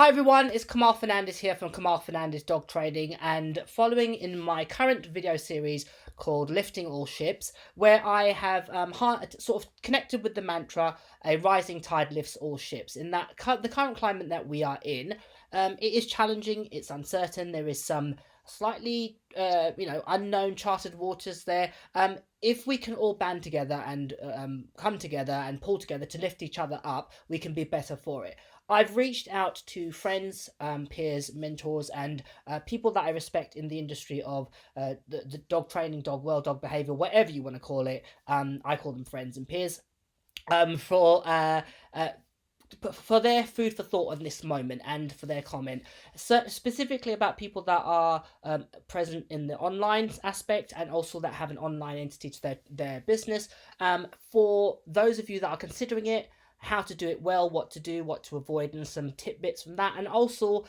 Hi everyone, it's Kamal Fernandez here from Kamal Fernandez Dog Trading, and following in my current video series called Lifting All Ships, where I have sort of connected with the mantra, a rising tide lifts all ships. In that the current climate that we are in, it is challenging, it's uncertain, there is some slightly unknown charted waters there. If we can all band together and come together and pull together to lift each other up, we can be better for it. I've reached out to friends, peers, mentors, and people that I respect in the industry of the dog training, dog world, dog behavior, whatever you want to call it. I call them friends and peers. For their food for thought on this moment and for their comment, so specifically about people that are present in the online aspect and also that have an online entity to their business. For those of you that are considering it, how to do it well, what to do, what to avoid, and some tidbits from that. And also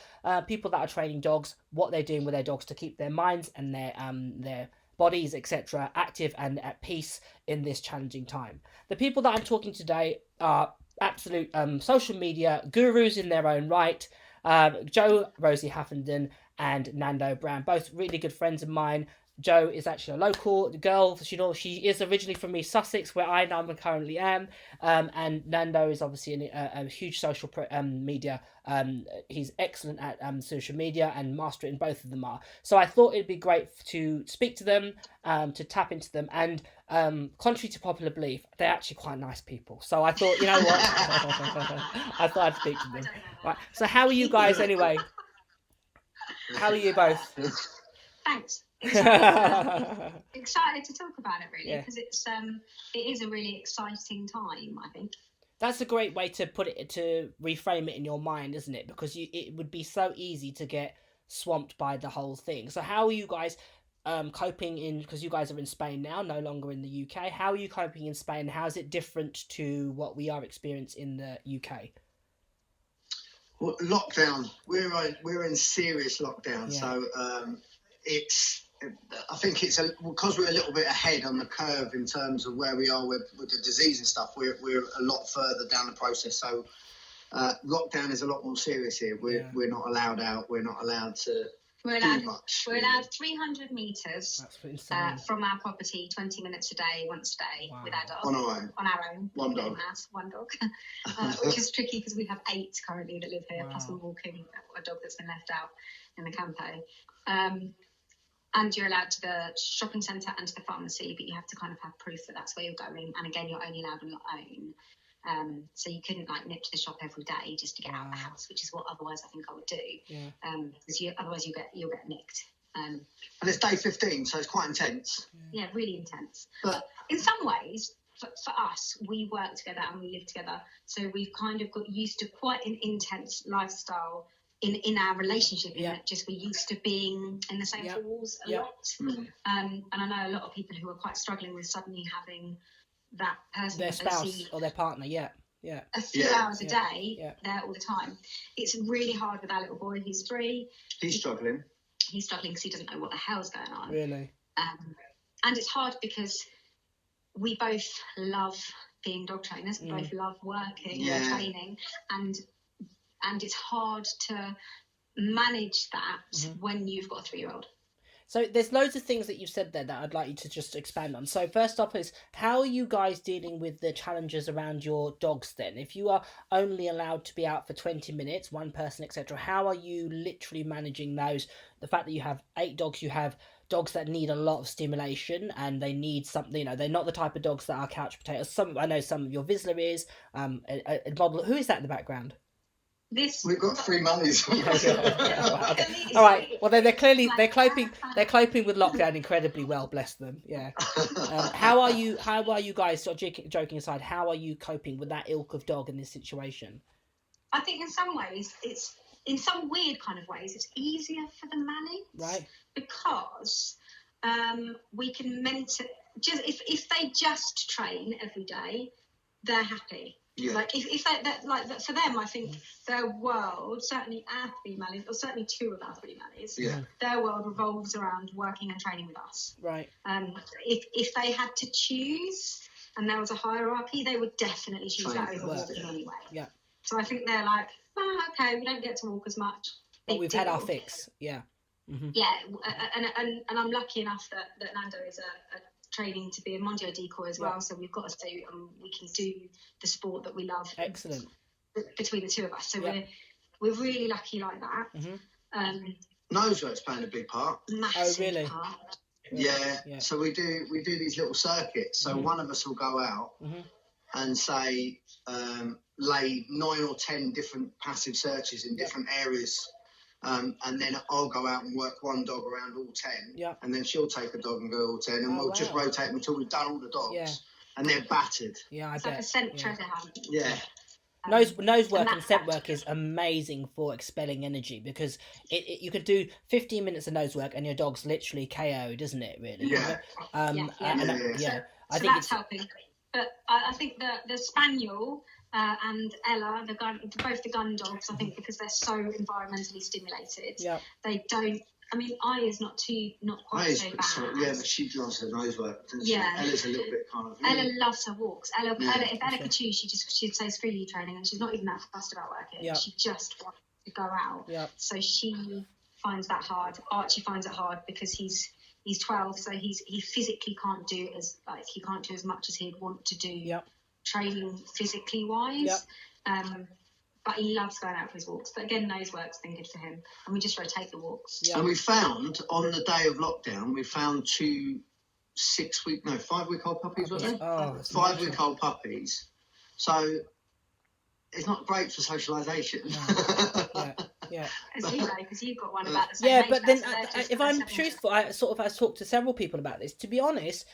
people that are training dogs, what they're doing with their dogs to keep their minds and their bodies, etc., active and at peace in this challenging time. The people that I'm talking today are absolute social media gurus in their own right. Jo-Rosie Haffenden and Nando Brown, both really good friends of mine. Jo is actually a local girl. She is originally from East Sussex, where I now currently am. And Nando is obviously a huge social media. He's excellent at social media and master it, and both of them are. So I thought it'd be great to speak to them, to tap into them. And contrary to popular belief, they're actually quite nice people. So I thought, you know what, I thought I'd speak to them. Right. So how are you guys anyway? How are you both? Thanks. Excited to talk about it, really, because it is a really exciting time, I think. That's a great way to put it, to reframe it in your mind, isn't it? Because it would be so easy to get swamped by the whole thing. So how are you guys coping because you guys are in Spain now, no longer in the UK? How are you coping in Spain? How is it different to what we are experiencing in the UK? Well, lockdown. We're in serious lockdown, so I think it's because we're a little bit ahead on the curve in terms of where we are with the disease and stuff. We're a lot further down the process. So lockdown is a lot more serious here. We're not allowed out. We're not allowed to do much. We're allowed 300 metres from our property, 20 minutes a day, once a day, with our dog. On our own. One dog. One dog. Which is tricky because we have 8 currently that live here, plus we're walking a dog that's been left out in the campo. And you're allowed to the shopping centre and to the pharmacy, but you have to kind of have proof that that's where you're going. And again, you're only allowed on your own. So you couldn't nip to the shop every day just to get out of the house, which is what otherwise I think I would do. Because otherwise you'll get nicked. And it's day 15, so it's quite intense. Yeah, really intense. But in some ways, for us, we work together and we live together. So we've kind of got used to quite an intense lifestyle in our relationship, in that just we're used to being in the same walls a lot. And I know a lot of people who are quite struggling with suddenly having that person, their spouse or their partner, a few hours a day, there all the time. It's really hard with our little boy. He's 3. He's struggling because he doesn't know what the hell's going on. Really? And it's hard because we both love being dog trainers. We both love working and training, and it's hard to manage that when you've got a 3-year-old. So there's loads of things that you've said there that I'd like you to just expand on. So first off is, how are you guys dealing with the challenges around your dogs then? If you are only allowed to be out for 20 minutes, one person, etc., how are you literally managing those? The fact that you have 8 dogs, you have dogs that need a lot of stimulation and they need something, they're not the type of dogs that are couch potatoes. I know some of your Vizsla is, a model. Who is that in the background? We've got 3 mummies. Okay. All right. Well, they're coping with lockdown incredibly well. Bless them. Yeah. How are you guys? Sort of joking aside, how are you coping with that ilk of dog in this situation? I think in some ways, it's in some weird kind of ways, it's easier for the manage, right? Because we can just if they just train every day, they're happy. Yeah. Like if that for them, I think their world, certainly our 3 mallies, or certainly 2 of our 3 mallies, their world revolves around working and training with us. Right. If they had to choose and there was a hierarchy, they would definitely choose that over walking anyway. Yeah. So I think they're like, okay, we don't get to walk as much. But we've had our fix. Yeah. Mm-hmm. Yeah, and I'm lucky enough that Nando is a training to be a Mondio decoy as well. So we've got a suit and we can do the sport that we love. Excellent. Between the two of us, so we're really lucky like that. Mm-hmm. Nosework's playing a big part. Massive really? part. Yeah. So we do these little circuits. So one of us will go out and say lay 9 or 10 different passive searches in different areas. And then I'll go out and work one dog around all 10. And then she'll take a dog and go all 10. And we'll just rotate them until we've done all the dogs. And they're battered. Yeah, it's like a scent treasure hunt. Yeah. Nose work and scent work is amazing for expelling energy, because you could do 15 minutes of nose work and your dog's literally KO'd, isn't it, really? Yeah. I think that's it's helping. But I think the Spaniel and Ella, both the gun dogs, I think because they're so environmentally stimulated, they don't. I mean, Aya's not quite so bad. Yeah, but she loves her nose work. Yeah. Ella's a little bit kind of... Ella loves her walks. If Ella could choose, she'd say screw you training, and she's not even that fussed about working. Yeah. She just wants to go out. Yeah. So she finds that hard. Archie finds it hard because he's 12, so he physically can't do as much as he'd want to do training physically wise. But he loves going out for his walks. But again, nose work's been good for him. And we just rotate the walks. Yeah. And we found, on the day of lockdown, 2 5-week-old puppies, wasn't it? 5-week-old puppies. So it's not great for socialisation. No. Yeah. As you know, because you've got one about the same age. But then if I'm truthful, I've talked to several people about this. To be honest,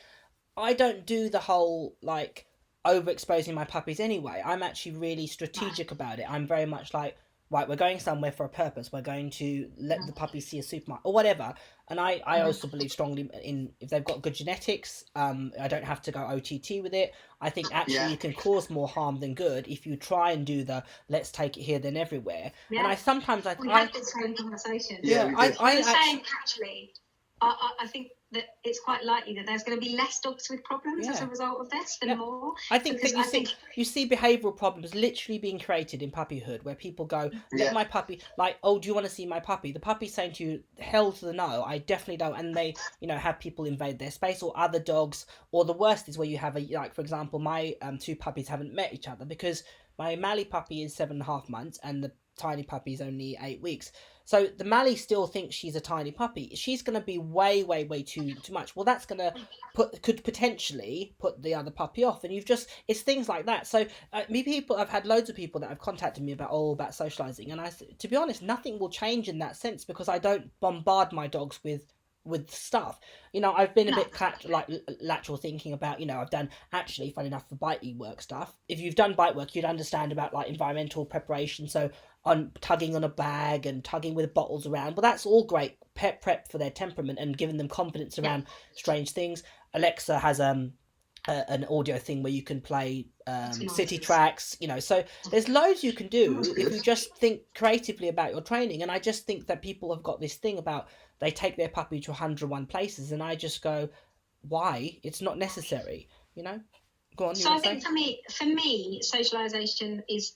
I don't do the whole, like, overexposing my puppies anyway. I'm actually really strategic about it. I'm very much like, right, we're going somewhere for a purpose. We're going to let the puppy see a supermarket or whatever. And I also believe strongly in, if they've got good genetics, I don't have to go OTT with it. I think actually you can cause more harm than good if you try and do the let's take it here then everywhere. And I sometimes we had this same conversation. I'm saying actually, I think that it's quite likely that there's going to be less dogs with problems as a result of this than more. I think that you see behavioural problems literally being created in puppyhood, where people go, let my puppy, like, oh, do you want to see my puppy? The puppy's saying to you, hell to the no, I definitely don't. And they, have people invade their space, or other dogs, or the worst is where you have for example, my 2 puppies haven't met each other because my Mally puppy is 7.5 months and the tiny puppy is only 8 weeks. So the Mally still thinks she's a tiny puppy. She's going to be way, way, way too much. Well, that's going to could potentially put the other puppy off. And it's things like that. So I've had loads of people that have contacted me about socializing. And to be honest, nothing will change in that sense because I don't bombard my dogs with stuff. I've been a bit lateral thinking about, I've done actually, fun enough, for bite work stuff. If you've done bite work, you'd understand about like environmental preparation. So on tugging on a bag and tugging with bottles around. Well, that's all great prep for their temperament and giving them confidence around strange things. Alexa has an audio thing where you can play city tracks, so there's loads you can do if you just think creatively about your training. And I just think that people have got this thing about they take their puppy to 101 places, and I just go, why? It's not necessary, Go on. So I think for me, socialization is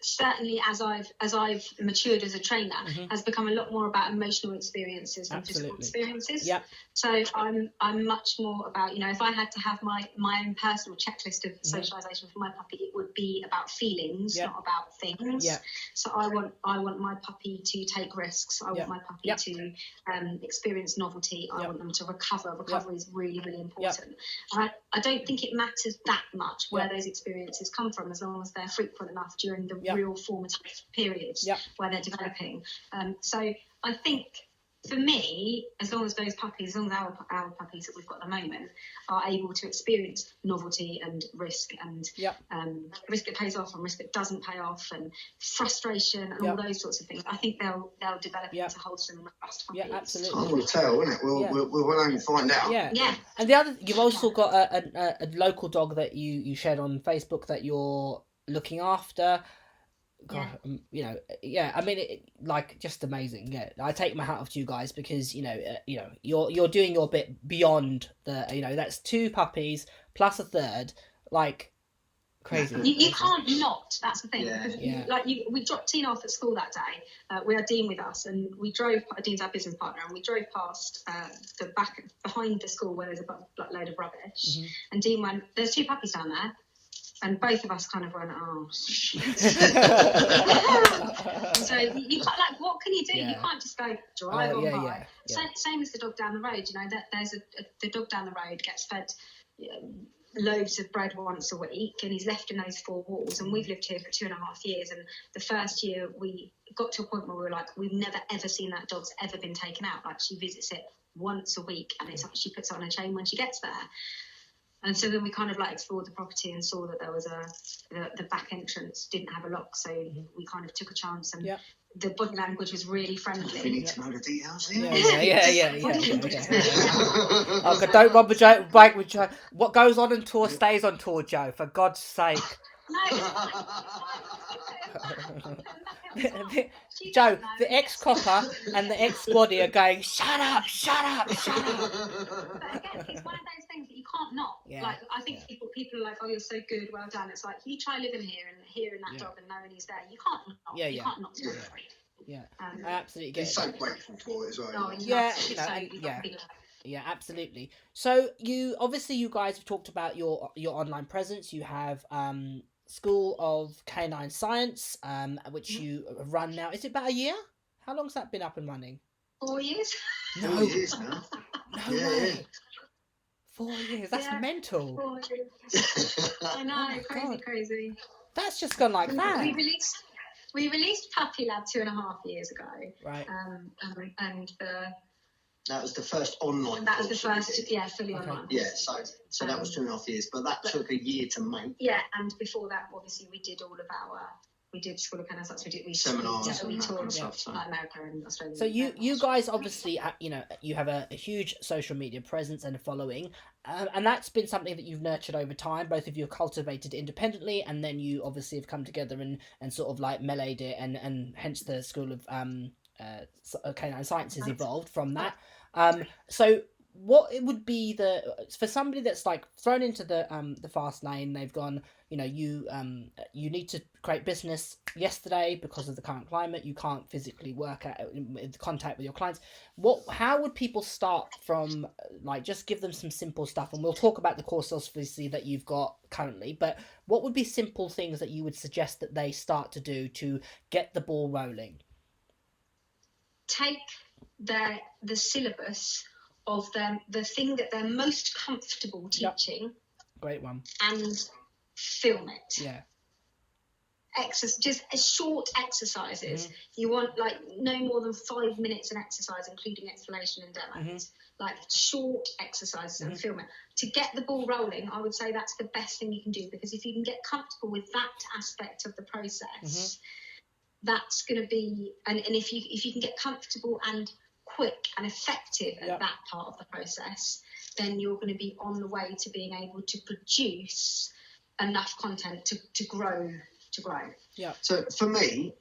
certainly as I've matured as a trainer, has become a lot more about emotional experiences than physical experiences. Yep. So I'm much more about, if I had to have my own personal checklist of socialization for my puppy, it would be about feelings, not about things. Yep. So I want my puppy to take risks. I want my puppy to experience novelty. I want them to recover. Recovery is really, really important. I don't think it matters that much where those experiences come from, as long as they're frequent enough during the real formative periods where they're developing. So I think for me, as long as our puppies that we've got at the moment are able to experience novelty and risk and risk that pays off and risk that doesn't pay off and frustration and all those sorts of things, I think they'll develop into wholesome and robust puppies. Yeah, absolutely. Time will tell, isn't it? We'll only find out. Yeah. And the other, you've also got a local dog that you shared on Facebook that you're looking after. God, I mean, just amazing. Yeah, I take my hat off to you guys because you're doing your bit beyond the that's 2 puppies plus a third. Like, Crazy. You can't not. That's the thing. Yeah. Because we dropped Tina off at school that day. We had Dean with us, and we drove. Dean's our business partner, and we drove past the back behind the school where there's a load of rubbish. And Dean went, "There's 2 puppies down there," and both of us kind of went, "Oh shit." So you can't, like, what can you do? You can't just go drive on by. Same as the dog down the road. You know, there's the dog down the road gets fed loaves of bread once a week, and he's left in those 4 walls, and we've lived here for 2.5 years, and the first year we got to a point where we were like, we've never ever seen that dog's ever been taken out. Like, she visits it once a week, and she puts it on a chain when she gets there. And so then we kind of like explored the property and saw that there was the back entrance didn't have a lock, so we kind of took a chance, and the body language was really friendly. We need to know the details here. Okay, don't rub a bike with Joe. What goes on tour stays on tour, Joe. For God's sake. Joe, the ex-copper and the ex-squaddy are going, shut up. But again, it's one of those things that you can't not. Like, I think people are like, oh, you're so good, well done. It's like, you try living here and hearing that dog and knowing he's there. You can't not. You can't not do it. I absolutely get it. He's so grateful for it as well. Absolutely. So you guys have talked about your online presence. You have School of Canine Science, which you run now. Is it about a year? How long's that been up and running? 4 years. 4 years now. No way. 4 years. That's mental. 4 years. I know. Crazy. That's just gone like that. We released Puppy Lab 2.5 years ago. Right. And that was the first online. That was the first, fully online. Yeah, so that was 2.5 years, but that took a year to make. Yeah, and before that, obviously, we did all of we did School of Canine Science, we seminars, we toured stuff, America and Australia. So you guys obviously, you have a huge social media presence and a following, and that's been something that you've nurtured over time. Both of you have cultivated independently, and then you obviously have come together and sort of like meleeed it, and hence the School of Canine Science has evolved from that. So what it would be for somebody that's like thrown into the fast lane, they've gone, you need to create business yesterday because of the current climate, you can't physically work in contact with your clients. How would people start from, like, just give them some simple stuff, and we'll talk about the course obviously that you've got currently, but what would be simple things that you would suggest that they start to do to get the ball rolling? Take the syllabus of the thing that they're most comfortable teaching. Great one. And film it. Yeah. Just short exercises. You want like no more than 5 minutes an exercise, including explanation and demos. Like short exercises and film it. To get the ball rolling, I would say that's the best thing you can do, because if you can get comfortable with that aspect of the process, that's going to be, and if you can get comfortable and quick and effective at that part of the process, then you're going to be on the way to being able to produce enough content to grow. Yeah. So for me,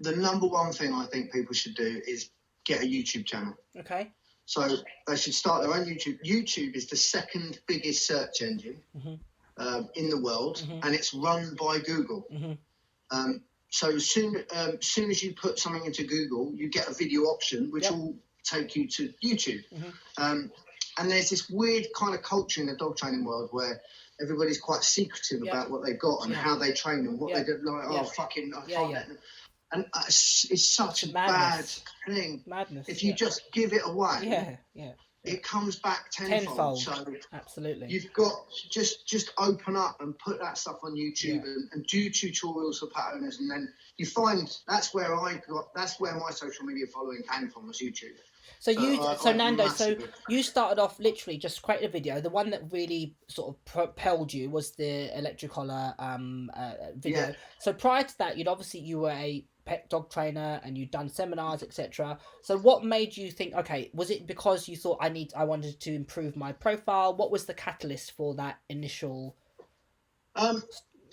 the number one thing I think people should do is get a YouTube channel. Okay. So they should start their own YouTube. YouTube is the second biggest search engine in the world, and it's run by Google. So as soon as you put something into Google, you get a video option, which will take you to YouTube. And there's this weird kind of culture in the dog training world where everybody's quite secretive about what they've got and how they train them, what they do. Like, fucking, I can't let them. And it's such a bad thing. Madness. If you just give it away, it comes back tenfold. So absolutely, you've got just open up and put that stuff on YouTube and do tutorials for pet owners, and then you find that's where my social media following came from, was YouTube. So Nando, so you started off literally just creating a video. The one that really sort of propelled you was the electric collar video. Yeah. So prior to that, you were a pet dog trainer and you'd done seminars, etc. So what made you think, okay, was it because you thought I wanted to improve my profile? What was the catalyst for that initial?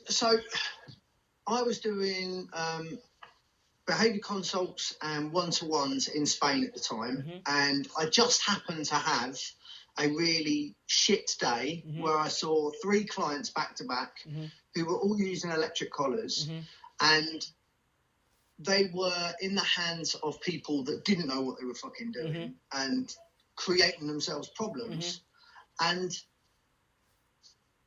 So I was doing behaviour consults and one-to-ones in Spain at the time, and I just happened to have a really shit day where I saw 3 clients back to back who were all using electric collars, and they were in the hands of people that didn't know what they were fucking doing and creating themselves problems. And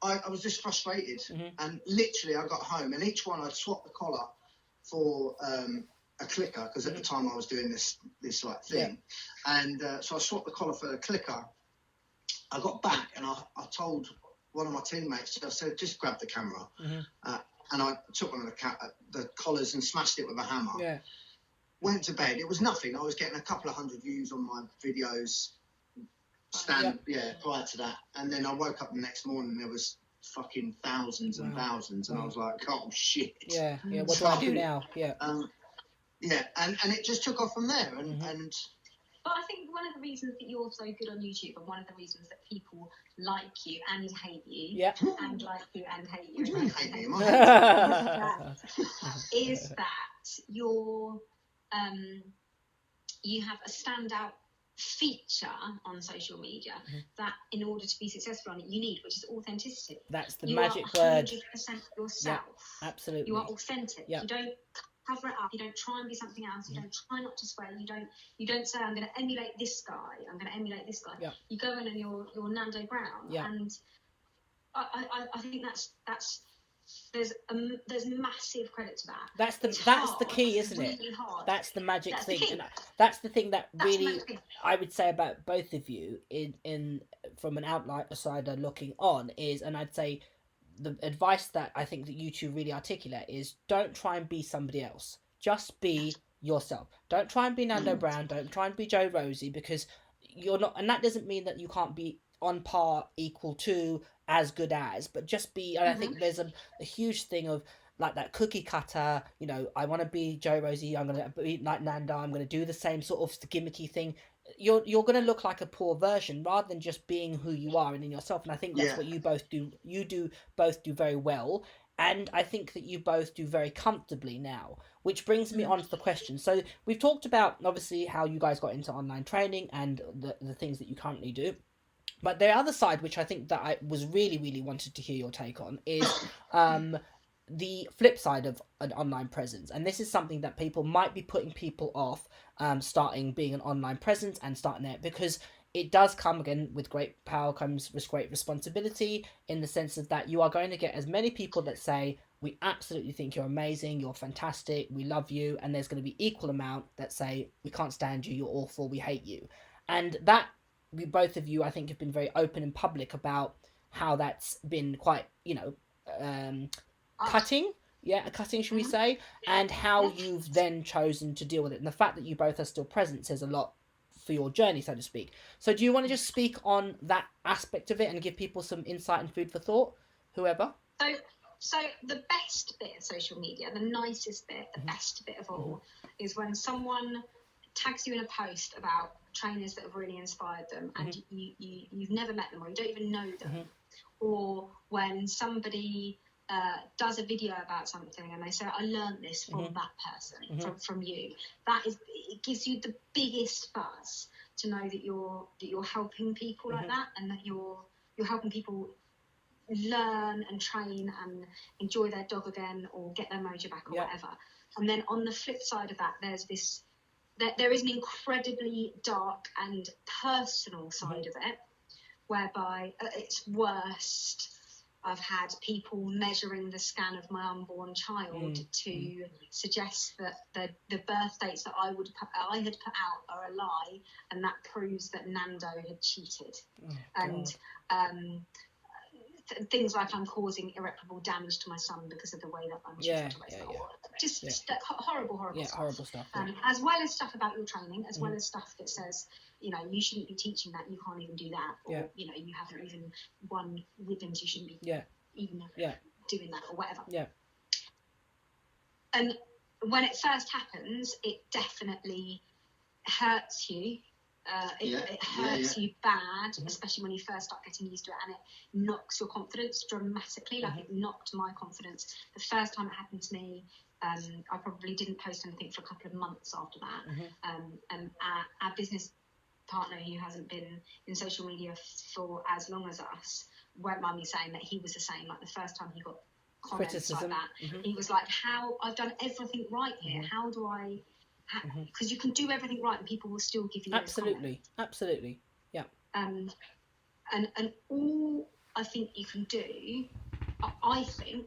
I was just frustrated. And literally I got home, and each one I'd swapped the collar for a clicker, because at the time I was doing this like thing. And so I swapped the collar for a clicker. I got back and I told one of my teammates, I said, just grab the camera. And I took one of the collars and smashed it with a hammer. Went to bed. It was nothing. I was getting a couple of 100 views on my videos prior to that. And then I woke up the next morning and there was fucking thousands and thousands. And I was like, oh, shit. What do I do now? And it just took off from there. And but I think one of the reasons that you're so good on YouTube, and one of the reasons that people like you and hate you, and like you and hate you, is that you're you have a standout feature on social media that in order to be successful on it you need, which is authenticity. That's the magic word. You are 100% yourself. Absolutely. You are authentic. You don't cover it up. You don't try and be something else. You don't try not to swear. You don't say, I'm going to emulate this guy. I'm going to emulate this guy. You go in and you're Nando Brown. And I think that's there's massive credit to that. That's the key, isn't it? Really hard. That's the magic thing, and that's the thing that really I would say about both of you in from an outsider looking on is, and I'd say the advice that I think that you two really articulate is, don't try and be somebody else. Just be yourself. Don't try and be Nando Brown. Don't try and be Jo-Rosie, because you're not. And that doesn't mean that you can't be on par, equal to, as good as. But just be. And I think there's a huge thing of like that cookie cutter. You know, I want to be Jo-Rosie. I'm gonna be like Nando. I'm gonna do the same sort of gimmicky thing. You're going to look like a poor version rather than just being who you are and in yourself. And I think that's what you both do. You both do very well. And I think that you both do very comfortably now, which brings me on to the question. So we've talked about, obviously, how you guys got into online training and the things that you currently do. But the other side, which I think that I was really, really wanted to hear your take on, is the flip side of an online presence. And this is something that people might be putting people off starting being an online presence and starting it, because it does come, again, with great power comes with great responsibility, in the sense of that you are going to get as many people that say, we absolutely think you're amazing, you're fantastic, we love you, and there's going to be equal amount that say, we can't stand you, you're awful, we hate you. And that, both of you, I think, have been very open and public about how that's been quite, cutting, should we say, and how you've then chosen to deal with it. And the fact that you both are still present says a lot for your journey, so to speak. So do you want to just speak on that aspect of it and give people some insight and food for thought, whoever? So the best bit of social media, the nicest bit, the best bit of all, is when someone tags you in a post about trainers that have really inspired them, and you've never met them, or you don't even know them, or when somebody does a video about something and they say, I learned this from that person, from you. It gives you the biggest buzz to know that you're helping people like that, and that you're helping people learn and train and enjoy their dog again, or get their mojo back, or whatever. And then on the flip side of that, there is an incredibly dark and personal side of it, whereby at its worst, I've had people measuring the scan of my unborn child to suggest that the birth dates that I had put out are a lie, and that proves that Nando had cheated. Things like I'm causing irreparable damage to my son because of the way that I'm choosing to raise him. Just horrible stuff. Horrible stuff. As well as stuff about your training, as well as stuff that says, you shouldn't be teaching that, you can't even do that, or you haven't even won ribbons, you shouldn't be even doing that, or whatever. And when it first happens, it definitely hurts you. It hurts you bad, especially when you first start getting used to it, and it knocks your confidence dramatically. Like, it knocked my confidence. The first time it happened to me, I probably didn't post anything for a couple of months after that. And our business partner who hasn't been in social media for as long as us won't mind me saying that he was the same. Like the first time he got comments Criticism. like that, he was like, "How I've done everything right here. How do I?" Because you can do everything right and people will still give you those comments. Absolutely, yeah. And all I think you can do, I think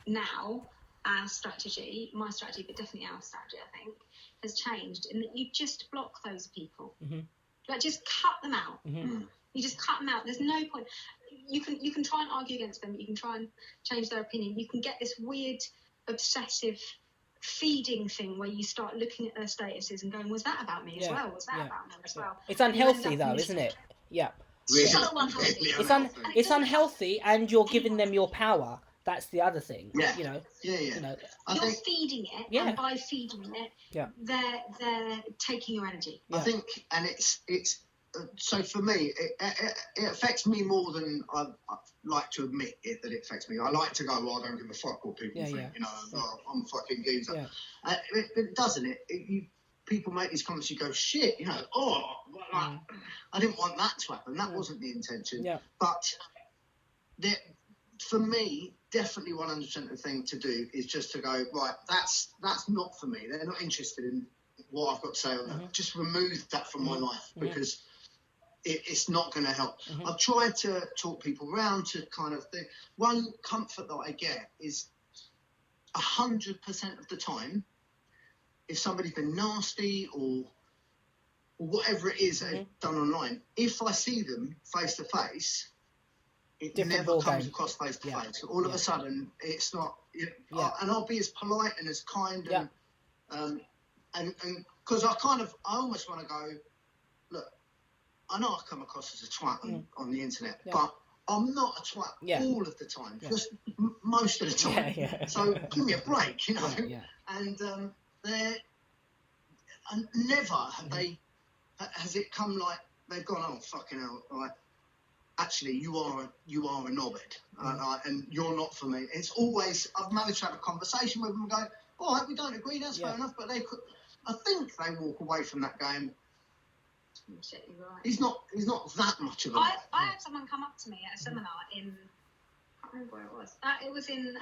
now, our strategy, my strategy, but definitely our strategy, I think, has changed in that you just block those people. Like, just cut them out. You just cut them out. There's no point. You can try and argue against them. You can try and change their opinion. You can get this weird, obsessive feeding thing where you start looking at their statuses and going, was that about me as well? Was that about me as well? It's unhealthy though, isn't it? Yeah. So unhealthy. It's unhealthy, and you're giving them your power. That's the other thing. Yeah. You know. Yeah. You know. You're feeding it, and by feeding it, they're taking your energy. I think, and it's so for me, it affects me more than I like to admit it that it affects me. I like to go, well, I don't give a fuck what people think. You know, I'm a fucking geezer. It doesn't. People make these comments, you go, shit, you know, I didn't want that to happen. That wasn't the intention. But for me, definitely 100% the thing to do is just to go, right, that's not for me. They're not interested in what I've got to say on that. Just remove that from my life, because it's not going to help. I've tried to talk people around to kind of think. One comfort that I get is 100% of the time, if somebody's been nasty or whatever it is that they've done online, if I see them face to face, it never comes across face to face. All of a sudden, it's not. And I'll be as polite and as kind and because I almost want to go, look, I know I come across as a twat on the internet, but I'm not a twat all of the time, just most of the time. So give me a break, you know. And and never have has it come like they've gone, oh fucking hell, like, actually you are a knobhead, and you're not for me. It's always, I've managed to have a conversation with them and go, all right, we don't agree, that's fair enough, but I think they walk away from that game. Shit, you're right. He's not that much of a. I had someone come up to me at a seminar in, I can't remember where it was. It was in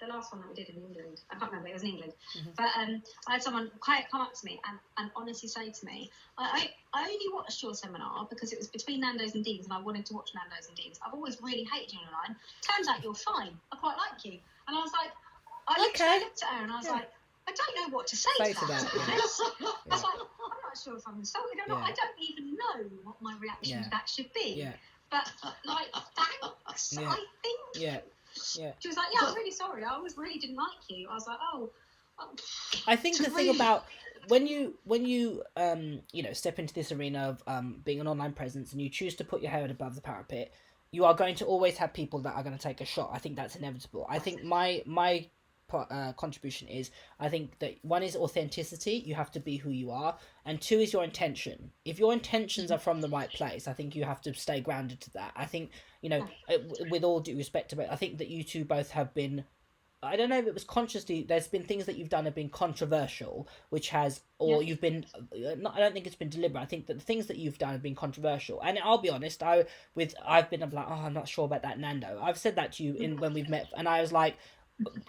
the last one that we did in England. I can't remember, it was in England. But I had someone come up to me and honestly say to me, I only watched your seminar because it was between Nando's and Dean's and I wanted to watch Nando's and Dean's. I've always really hated you online. Turns out you're fine. I quite like you. And I was like, I looked at her and I was like, I don't know what to say to that. I was like, I'm not sure if I'm insulted or not. I don't even know what my reaction to that should be. But, like, thanks, I think. She was like, I'm really sorry. I always really didn't like you. I was like, I think the thing about when you step into this arena of being an online presence and you choose to put your head above the parapet, you are going to always have people that are going to take a shot. I think that's inevitable. I think my contribution is, I think that one is authenticity. You have to be who you are, and two is your intention. If your intentions are from the right place, I think you have to stay grounded to that. I think, with all due respect to it, I think that you two both have been, I don't know if it was consciously, there's been things that you've done have been controversial, which has, or you've been, I don't think it's been deliberate. I think that the things that you've done have been controversial. And I'll be honest, I'm like, I'm not sure about that, Nando. I've said that to you when we've met, and I was like,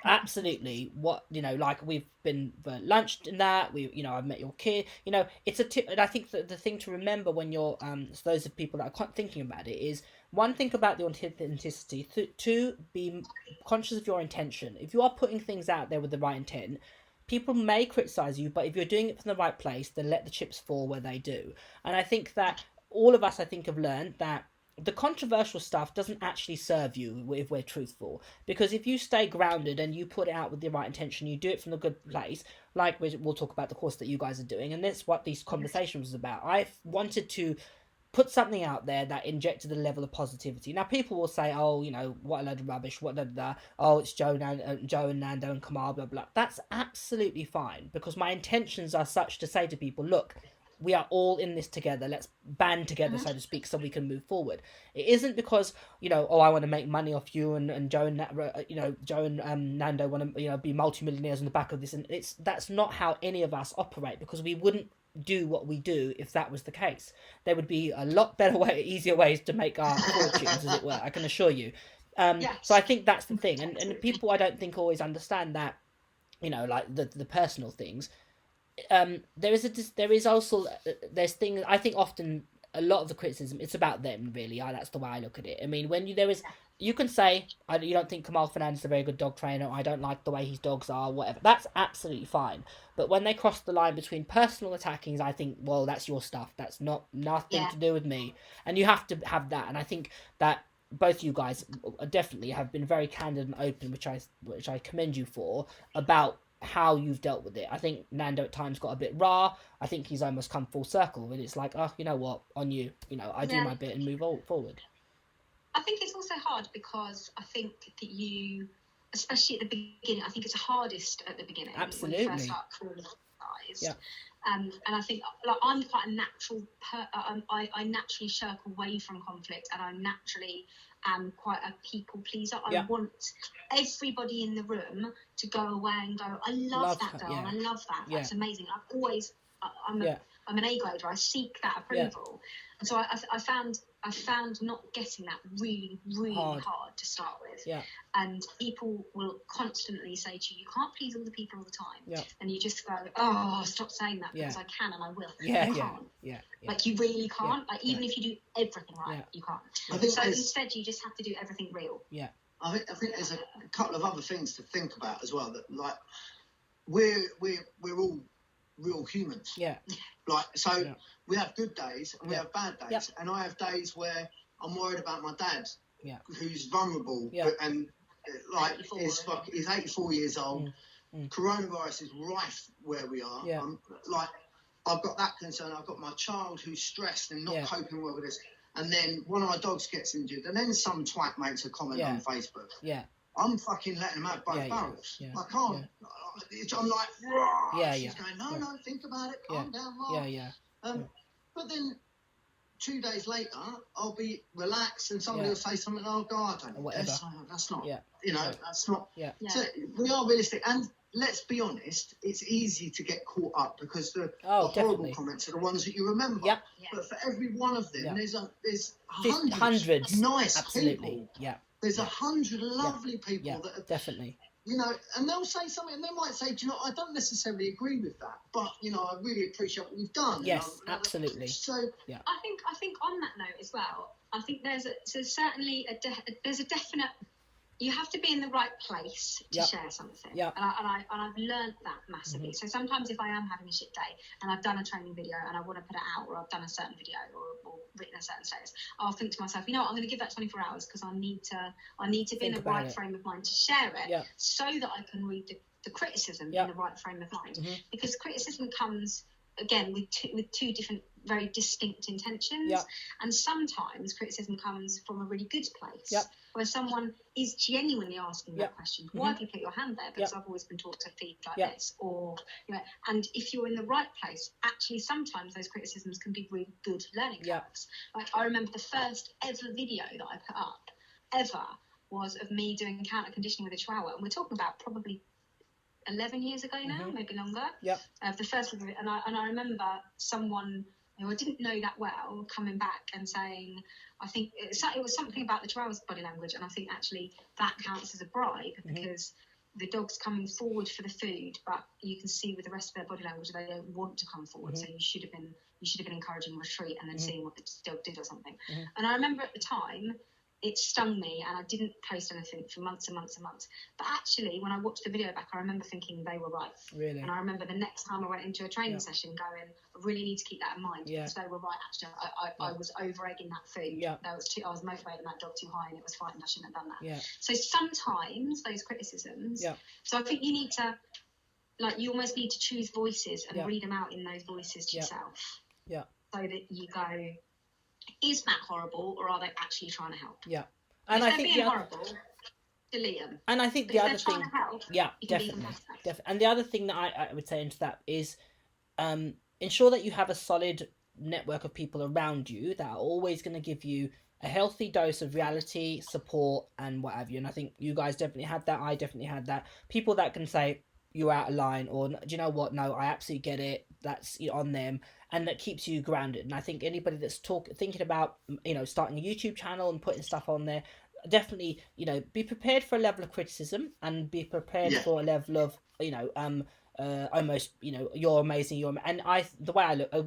absolutely, like we've been for lunch and that, I've met your kid, it's a tip. And I think that the thing to remember when you're those of people that are thinking about it is, one, think about the authenticity, two, be conscious of your intention. If you are putting things out there with the right intent, people may criticize you, but if you're doing it from the right place, then let the chips fall where they do. And I think that all of us, have learned that the controversial stuff doesn't actually serve you if we're truthful, because if you stay grounded and you put it out with the right intention, you do it from a good place, like we'll talk about the course that you guys are doing, and that's what these conversations was about. I wanted to put something out there that injected a level of positivity. Now people will say, oh, what a load of rubbish, oh, it's Jo and Nando and Kamal, blah blah. That's absolutely fine, because my intentions are such to say to people, look, we are all in this together. Let's band together, so to speak, so we can move forward. It isn't because, I want to make money off you, and Jo and Nando want to, be multimillionaires on the back of this. And that's not how any of us operate, because we wouldn't do what we do if that was the case. There would be a lot better easier ways to make our fortunes, as it were, I can assure you. So I think that's the thing, and people, I don't think, always understand that, you know, like the personal things. There is also there's things, I think often a lot of the criticism, it's about them, really. That's the way I look at it. I mean, when you can say, you don't think Kamal Fernandez is a very good dog trainer, I don't like the way his dogs are, whatever. That's absolutely fine. But when they cross the line between personal attackings, I think, well, that's your stuff. That's nothing to do with me. And you have to have that. And I think that both you guys definitely have been very candid and open, which I commend you for, about how you've dealt with it. I think Nando at times got a bit raw. I think he's almost come full circle, and it's like, oh, you know what, on you. You know, I do my bit and move forward. I think it's also hard because I think that you, especially at the beginning, I think it's hardest at the beginning. Absolutely. When you first start calling guys. Yeah. And I think, like, I'm quite a natural. I naturally shirk away from conflict, and I naturally am quite a people pleaser. I want everybody in the room to go away and go, I love that girl, and I love that. That's amazing. I've always, I'm an A grader. I seek that approval, and so I found not getting that really, really hard to start with. Yeah. And people will constantly say to you, you can't please all the people all the time. Yeah. And you just go, oh, stop saying that, because I can and I will. Yeah. You can't. Yeah. Like, you really can't. Like, even if you do everything right, you can't. So instead, you just have to do everything real. Yeah. I think there's a couple of other things to think about as well. That, like, we're all real humans. Yeah. Like, so we have good days and we have bad days, and I have days where I'm worried about my dad, who's vulnerable, and like he's 84 years old. Coronavirus is rife where we are. Yeah. Like, I've got that concern. I've got my child who's stressed and not coping well with this. And then one of my dogs gets injured, and then some twat makes a comment on Facebook. Yeah. I'm fucking letting them have both barrels. I can't. I'm like, she's going, no, think about it, calm down, Mark. But then 2 days later, I'll be relaxed, and somebody will say something, oh God, I don't know, that's not, you know, that's not. So we are realistic, and let's be honest, it's easy to get caught up because the horrible comments are the ones that you remember. But for every one of them, there's hundreds nice people. There's 100 lovely people that are definitely. You know, and they'll say something, and they might say, do you know, I don't necessarily agree with that, but, you know, I really appreciate what you've done. Yes, absolutely. So I think on that note as well, I think there's a definite. You have to be in the right place to share something. And I've learned that massively. So sometimes if I am having a shit day and I've done a training video and I want to put it out, or I've done a certain video or written a certain status, I'll think to myself, you know what, I'm going to give that 24 hours because I need to be in the right frame of mind to share it, so that I can read the criticism in the right frame of mind. Because criticism comes, again, with two different, very distinct intentions. And sometimes criticism comes from a really good place, where someone is genuinely asking that question. Why have you put your hand there? Because I've always been taught to feed like this. Or, you know, and if you're in the right place, actually sometimes those criticisms can be really good learning curves. Like, I remember the first ever video that I put up was of me doing counter conditioning with a Chihuahua, and we're talking about probably 11 years ago now, maybe longer. The first video, and I remember someone who I didn't know that well coming back and saying, I think it was something about the Chihuahua's body language, and I think actually that counts as a bribe, because the dog's coming forward for the food, but you can see with the rest of their body language they don't want to come forward. So you should have been encouraging retreat and then seeing what the dog did or something. And I remember at the time, it stung me, and I didn't post anything for months and months and months. But actually, when I watched the video back, I remember thinking they were right. Really? And I remember the next time I went into a training session going, I really need to keep that in mind, because they were right. Actually, I was over-egging that food. I was motivating that dog too high, and it was frightened. I shouldn't have done that. So sometimes those criticisms. So I think you need to, like, you almost need to choose voices and read them out in those voices to yourself. So that you go, is Matt horrible, or are they actually trying to help? And if I think being horrible, delete them. And I think the other thing, definitely. And the other thing that I would say into that is, ensure that you have a solid network of people around you that are always going to give you a healthy dose of reality, support, and what have you. And I think you guys definitely had that. I definitely had that. People that can say, you're out of line, or, do you know what, no, I absolutely get it, that's on them, and that keeps you grounded. And I think anybody that's thinking about starting a YouTube channel and putting stuff on there, definitely be prepared for a level of criticism, and be prepared for a level of almost you're amazing, and the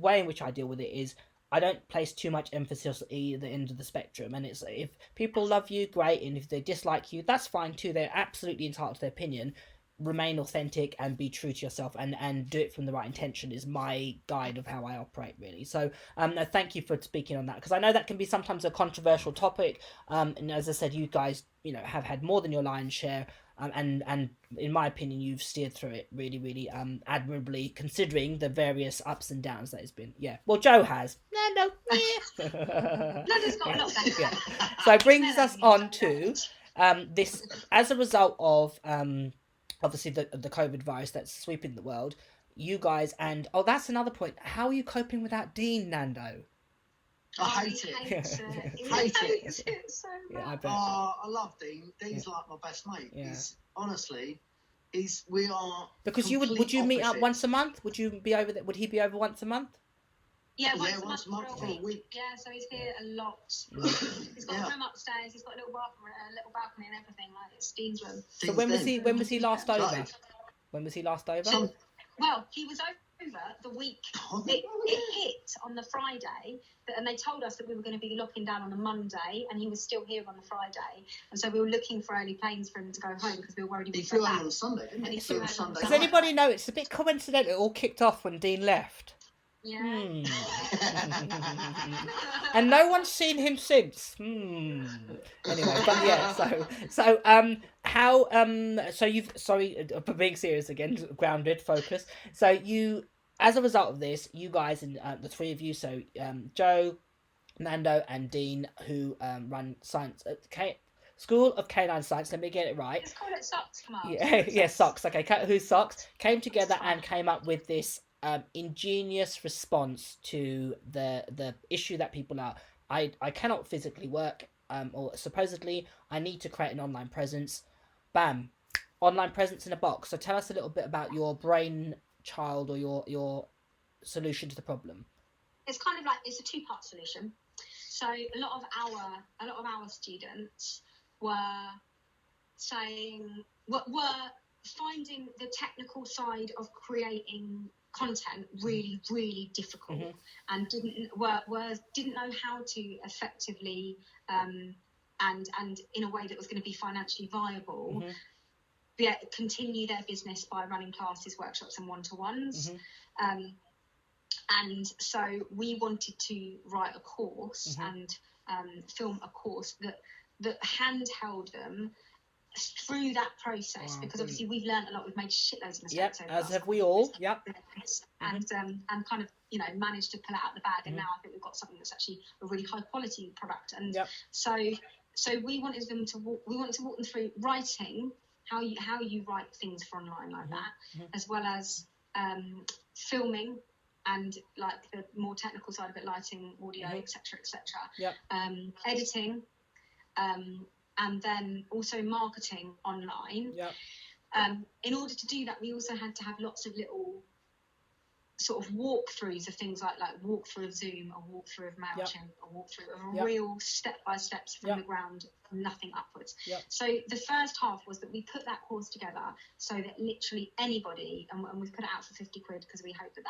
way in which I deal with it is I don't place too much emphasis at either end of the spectrum. And it's, if people love you, great, and if they dislike you, that's fine too. They're absolutely entitled to their opinion. Remain authentic and be true to yourself, and do it from the right intention is my guide of how I operate, really. So no, thank you for speaking on that, because I know that can be sometimes a controversial topic, and as I said, you guys have had more than your lion's share, and in my opinion, you've steered through it really, really admirably, considering the various ups and downs that it's been. Well, Jo has. Nando, Nando's got a lot better. So it brings us on to this, as a result of obviously the COVID virus that's sweeping the world, you guys, and that's another point. How are you coping without Dean, Nando? I hate it. Hate it so much. I bet. I love Dean. Dean's like my best mate. We are. Because would you meet up once a month? Would you be over there? Would he be over once a month? Yeah, once a month for a week. Yeah, so he's here a lot. He's got a room upstairs. He's got a little balcony and everything. Like, it's Dean's room. So when was he last over? When was he last over? Well, he was over the week. It hit on the Friday, and they told us that we were going to be locking down on the Monday, and he was still here on the Friday, and so we were looking for early planes for him to go home because we were worried he flew home on Sunday, didn't he? Does anybody know it's a bit coincidental? It all kicked off when Dean left. Yeah. And no one's seen him since. Anyway, but yeah, so you've, sorry for being serious again, grounded, focus. So you, as a result of this, you guys and the three of you, so Jo, Nando, and Dean, who run science at School of Canine Science. Let me get it right. Let's call it Socks. Come on. Yeah, Socks. Okay, who's Socks came together and came up with this ingenious response to the issue that people are. I cannot physically work, or supposedly I need to create an online presence. Bam, online presence in a box. So tell us a little bit about your brainchild, or your solution to the problem. It's kind of like, it's a two-part solution. So a lot of our students were finding the technical side of creating content really, really difficult, and didn't know how to effectively and in a way that was going to be financially viable, continue their business by running classes, workshops, and one-to-ones. And so we wanted to write a course and film a course that handheld them through that process, because obviously we've learned a lot. We've made shitloads of mistakes. As have we all. And kind of managed to pull it out of the bag, and now I think we've got something that's actually a really high quality product. And so we wanted them to walk them through writing, how you write things for online like that, as well as filming, and like the more technical side of it, lighting, audio, etc., editing, and then also marketing online. In order to do that, we also had to have lots of little sort of walkthroughs of things like walkthrough of Zoom, a walkthrough of MailChimp, a walkthrough of real step-by-steps from the ground, nothing upwards. So the first half was that we put that course together so that literally anybody, and we've put it out for 50 quid because we hope that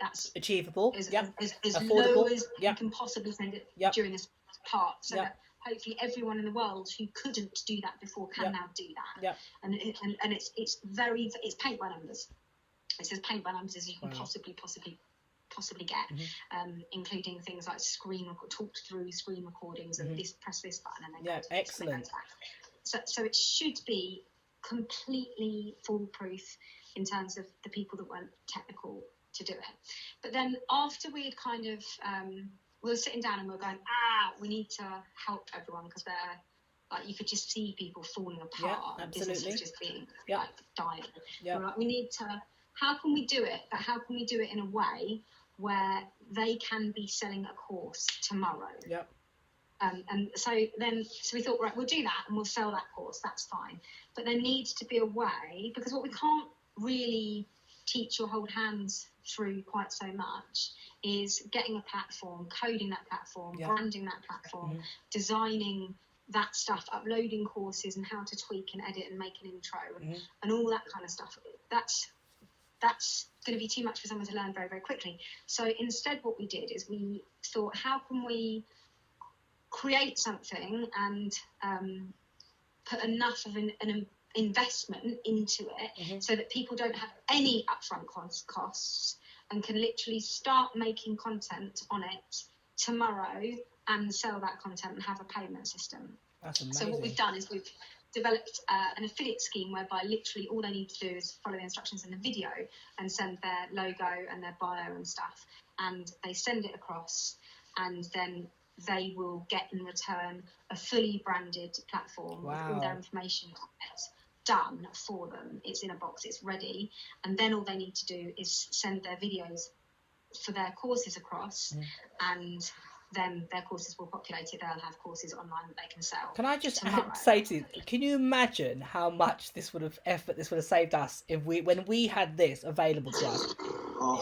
that's achievable, as affordable, low as you can possibly send it during this part, so that hopefully everyone in the world who couldn't do that before can now do that. And it's paint by numbers. It's as paint by numbers as you can possibly get, including things like talked through screen recordings and press this button and then excellent. So it should be completely foolproof in terms of the people that weren't technical to do it. But then after we had kind of we were sitting down and we were going, we need to help everyone, because they're like, you could just see people falling apart. Businesses just being like dying. We're like, we need to. How can we do it? But how can we do it in a way where they can be selling a course tomorrow? And so we thought, right, we'll do that and we'll sell that course. That's fine. But there needs to be a way, because what we can't really teach or hold hands through quite so much is getting a platform, coding that platform, branding that platform, designing that stuff, uploading courses and how to tweak and edit and make an intro and all that kind of stuff. That's going to be too much for someone to learn very, very quickly. So instead what we did is we thought, how can we create something and put enough of an investment into it so that people don't have any upfront costs and can literally start making content on it tomorrow and sell that content and have a payment system. That's amazing. So what we've done is we've developed an affiliate scheme whereby literally all they need to do is follow the instructions in the video and send their logo and their bio and stuff, and they send it across, and then they will get in return a fully branded platform with all their information on it done for them. It's in a box, it's ready, and then all they need to do is send their videos for their courses across, and then their courses will populate it. They'll have courses online that they can sell. Can I just say to you, can you imagine how much this would have saved us if when we had this available to us?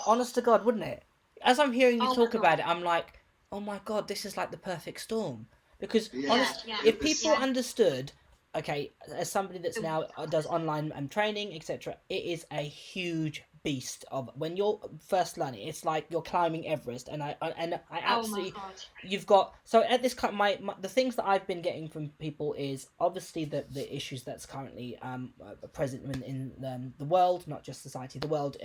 Honest to God, wouldn't it? As I'm hearing you talk about it, I'm like, oh my God, this is like the perfect storm. Because if people understood, okay, as somebody that's now does online training, etc., it is a huge beast of when you're first learning. It's like you're climbing Everest, and I absolutely, you've got, so at this my the things that I've been getting from people is obviously the issues that's currently present in the world, not just society, the world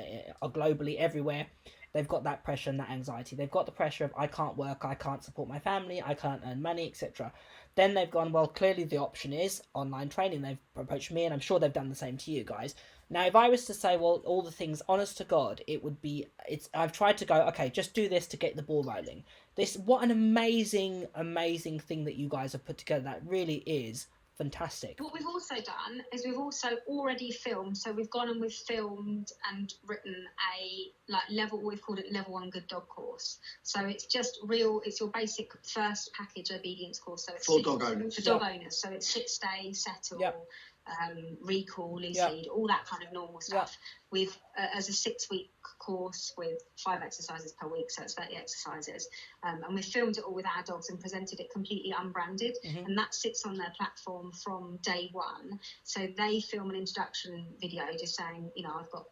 globally, everywhere. They've got that pressure and that anxiety. They've got the pressure of, I can't work, I can't support my family, I can't earn money, etc. Then they've gone, well, clearly the option is online training. They've approached me, and I'm sure they've done the same to you guys. Now, if I was to say, well, all the things, honest to God, it would be, I've tried to go, okay, just do this to get the ball rolling. What an amazing, amazing thing that you guys have put together. That really is fantastic. What we've also done is we've also already filmed, so we've gone and we've filmed and written we've called it level 1 good dog course. So it's just it's your basic first package obedience course. So it's for dog owners. For dog owners. So it's sit, stay, settle, recall, loose lead, all that kind of normal stuff. With as a 6-week course with 5 exercises per week, so it's 30 exercises, and we filmed it all with our dogs and presented it completely unbranded, and that sits on their platform from day one. So they film an introduction video just saying, I've got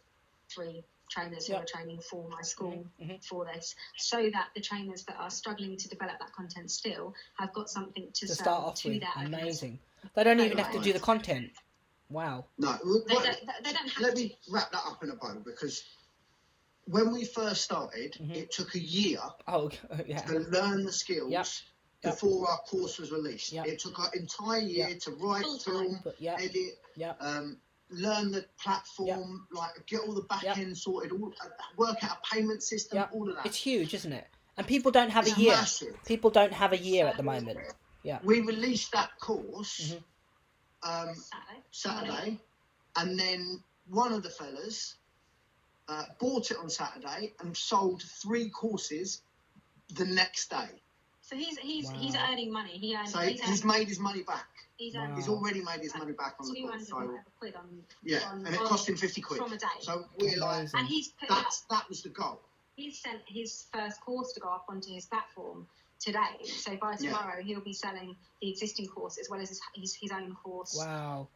3 trainers who are training for my school for this, so that the trainers that are struggling to develop that content still have got something to start off to with. that. Amazing. They don't even have to do the content. Wow. No, they don't have let me wrap that up in a bow, because when we first started, it took a year to learn the skills before our course was released. It took an entire year to write, film, edit, learn the platform, get all the back end sorted, work out a payment system, all of that. It's huge, isn't it? And people don't have a year. Massive. People don't have a year at the moment. Yeah. We released that course Saturday, and then one of the fellas bought it on Saturday and sold 3 courses the next day. So he's earning money. He's made his money back. He's already made his money back on the course. So, and it cost him 50 quid from a day. So we're like, and he's put that was the goal. He's sent his first course to go up onto his platform today. So by tomorrow he'll be selling the existing course as well as his own course. Wow.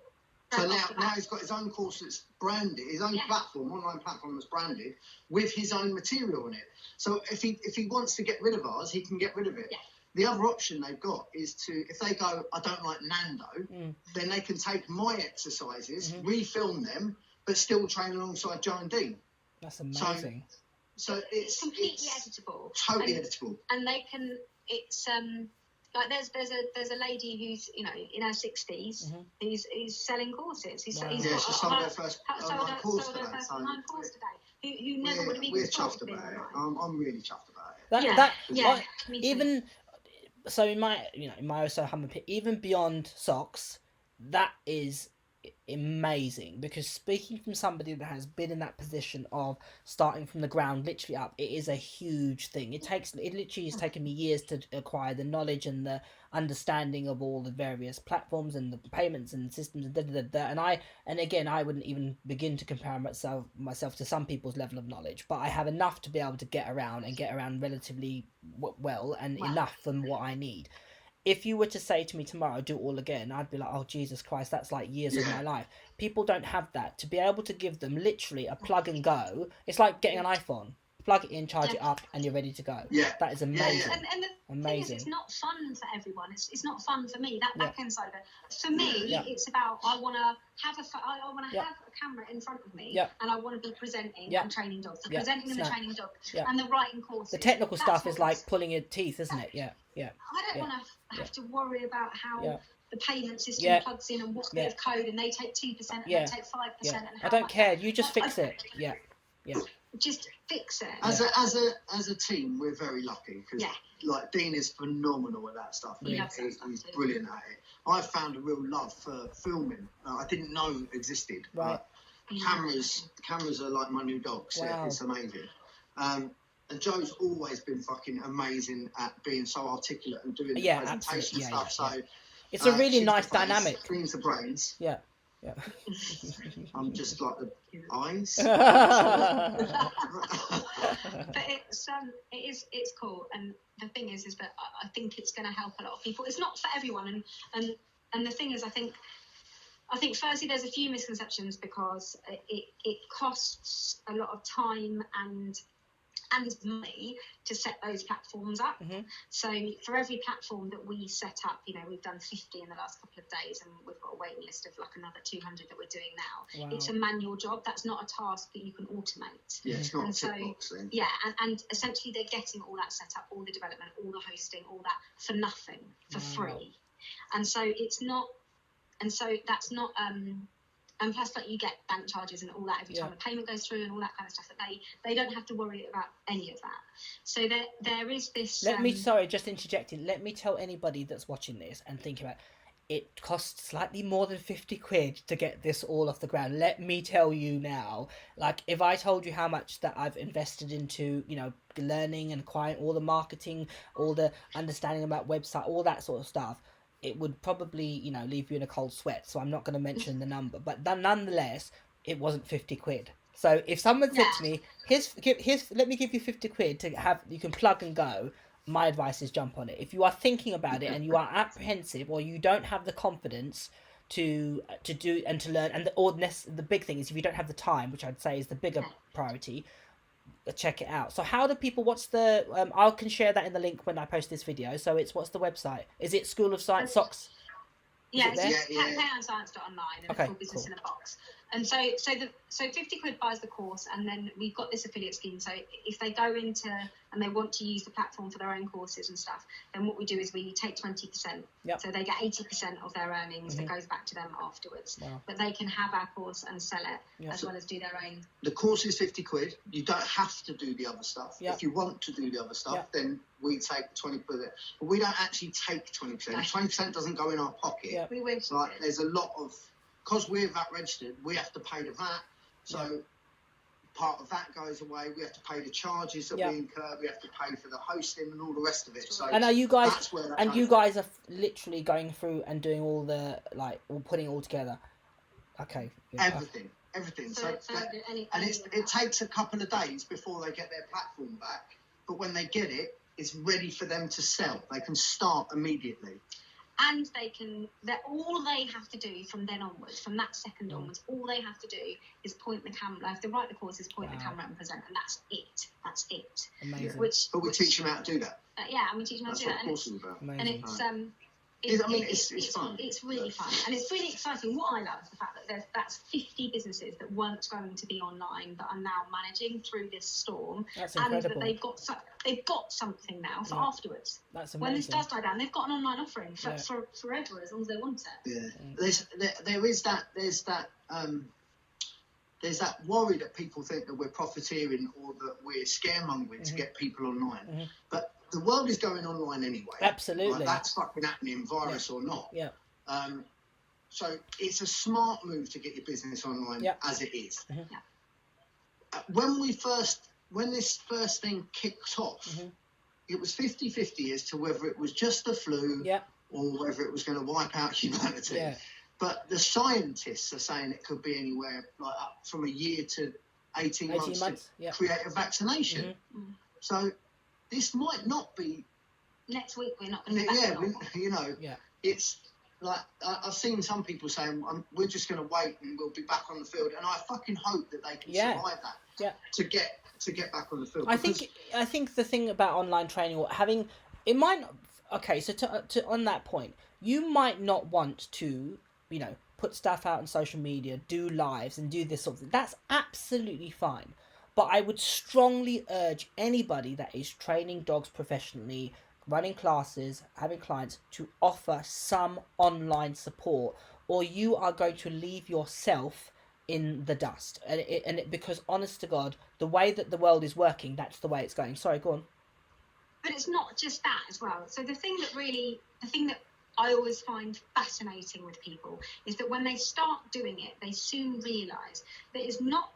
So now he's got his own course that's branded, his own platform, online platform that's branded with his own material in it. So if he wants to get rid of ours, he can get rid of it. Yeah. The other option they've got is if they go, I don't like Nando, then they can take my exercises, refilm them, but still train alongside Joe and Dean. That's amazing. So it's completely editable. Totally editable. And they can, it's like there's a lady who's in her 60s who's selling courses. She sold her first online course today. Who never would have even thought of it. I'm really chuffed about it. Even so, in my also humble pit, even beyond socks, that is amazing, because speaking from somebody that has been in that position of starting from the ground literally up, it is a huge thing. It literally has taken me years to acquire the knowledge and the understanding of all the various platforms and the payments and systems and and again, I wouldn't even begin to compare myself to some people's level of knowledge, but I have enough to be able to get around relatively well and enough from what I need. If you were to say to me tomorrow, do it all again, I'd be like, oh, Jesus Christ, that's like years of my life. People don't have that. To be able to give them literally a plug and go, it's like getting an iPhone. Plug it in, charge it up, and you're ready to go. Yeah. That is amazing. And the thing is, it's not fun for everyone. It's not fun for me, that back end side of it. For me, it's about, I want to have a camera in front of me, and I want to be presenting and training dogs. So presenting and the training dog, and the writing courses. The technical stuff is like pulling your teeth, isn't it? Yeah. I don't want to have to worry about how the payment system plugs in and what bit of code, and they take 2% and they take 5%. And I don't care. You just fix it. Yeah. Just fix it. As a team, we're very lucky because like Dean is phenomenal at that stuff. He's brilliant at it. I've found a real love for filming. I didn't know existed. Right. Cameras are like my new dogs. Wow. It's amazing. And Joe's always been fucking amazing at being so articulate and doing the presentation stuff. So it's a really nice dynamic. Cleans the brains. Yeah. I'm just like the eyes. But it's cool, and the thing is that I think it's going to help a lot of people. It's not for everyone, and the thing is, I think firstly there's a few misconceptions because it costs a lot of time and money to set those platforms up. So for every platform that we set up, we've done 50 in the last couple of days, and we've got a waiting list of like another 200 that we're doing now. Wow. It's a manual job. That's not a task that you can automate. Yeah, it's not a tick box thing. Yeah, and essentially they're getting all that set up, all the development, all the hosting, all that for nothing, for free. And so that's not and plus, like, you get bank charges and all that every time a payment goes through and all that kind of stuff. That they don't have to worry about any of that. So there is this. Just interjecting. Let me tell anybody that's watching this and thinking about it costs slightly more than 50 quid to get this all off the ground. Let me tell you now. Like, if I told you how much that I've invested into, learning and acquiring all the marketing, all the understanding about website, all that sort of stuff, it would probably, leave you in a cold sweat. So I'm not going to mention the number, but nonetheless, it wasn't 50 quid. So if someone said to me, here's, let me give you 50 quid to have, you can plug and go, my advice is jump on it. If you are thinking about it and you are apprehensive or you don't have the confidence to do and to learn, and the big thing is if you don't have the time, which I'd say is the bigger priority, check it out. So how do people, what's the I can share that in the link when I post this video. So what's the website? Is it School of Science Socks? Yeah, it's payonscience.online and it's called Business in a Box. And so 50 quid buys the course, and then we've got this affiliate scheme. So if they go into and they want to use the platform for their own courses and stuff, then what we do is we take 20%. Yep. So they get 80% of their earnings that goes back to them afterwards. Wow. But they can have our course and sell it as well as do their own. The course is 50 quid. You don't have to do the other stuff. Yep. If you want to do the other stuff, then we take 20 quid. But we don't actually take 20%. 20% doesn't go in our pocket. Yep. We wish. Like, there's a lot of, because we're VAT registered, we have to pay the VAT. So part of that goes away. We have to pay the charges that we incur. We have to pay for the hosting and all the rest of it. So and are you guys? And you guys are literally going through and doing all the putting it all together. Okay. Yeah. Everything. So it takes a couple of days before they get their platform back. But when they get it, it's ready for them to sell. They can start immediately. And all they have to do from then onwards, from that second onwards, all they have to do is point the camera. If they write the courses, point the camera and present, and that's it. That's it. Amazing. But we teach them how to do that. And we teach them how to do that. That's what course is about. And it's fun. It's really fun, and it's really exciting. What I love is the fact that that's 50 businesses that weren't going to be online that are now managing through this storm. That's incredible. And that they've got something now for afterwards. That's amazing. When this does die down, they've got an online offering for forever, as long as they want it. Yeah. There's that worry that people think that we're profiteering or that we're scaremongering to get people online, but the world is going online anyway. Absolutely. Like, that's fucking happening, virus or not. Yeah. So it's a smart move to get your business online as it is. When this first thing kicked off, it was 50-50 as to whether it was just the flu or whether it was going to wipe out humanity. Yeah. But the scientists are saying it could be anywhere like up from a year to 18 months to create a vaccination. So this might not be... Next week we're not going to be back. It's like I've seen some people saying we're just going to wait and we'll be back on the field, and I fucking hope that they can survive that to get back on the field. I think the thing about online training or having it might not, so to on that point, you might not want to put stuff out on social media, do lives and do this sort of thing. That's absolutely fine, but I would strongly urge anybody that is training dogs professionally, running classes, having clients, to offer some online support, or you are going to leave yourself in the dust. Because honest to God, the way that the world is working, that's the way it's going. Sorry, go on. But it's not just that as well. So the thing that I always find fascinating with people is that when they start doing it, they soon realise that it's not.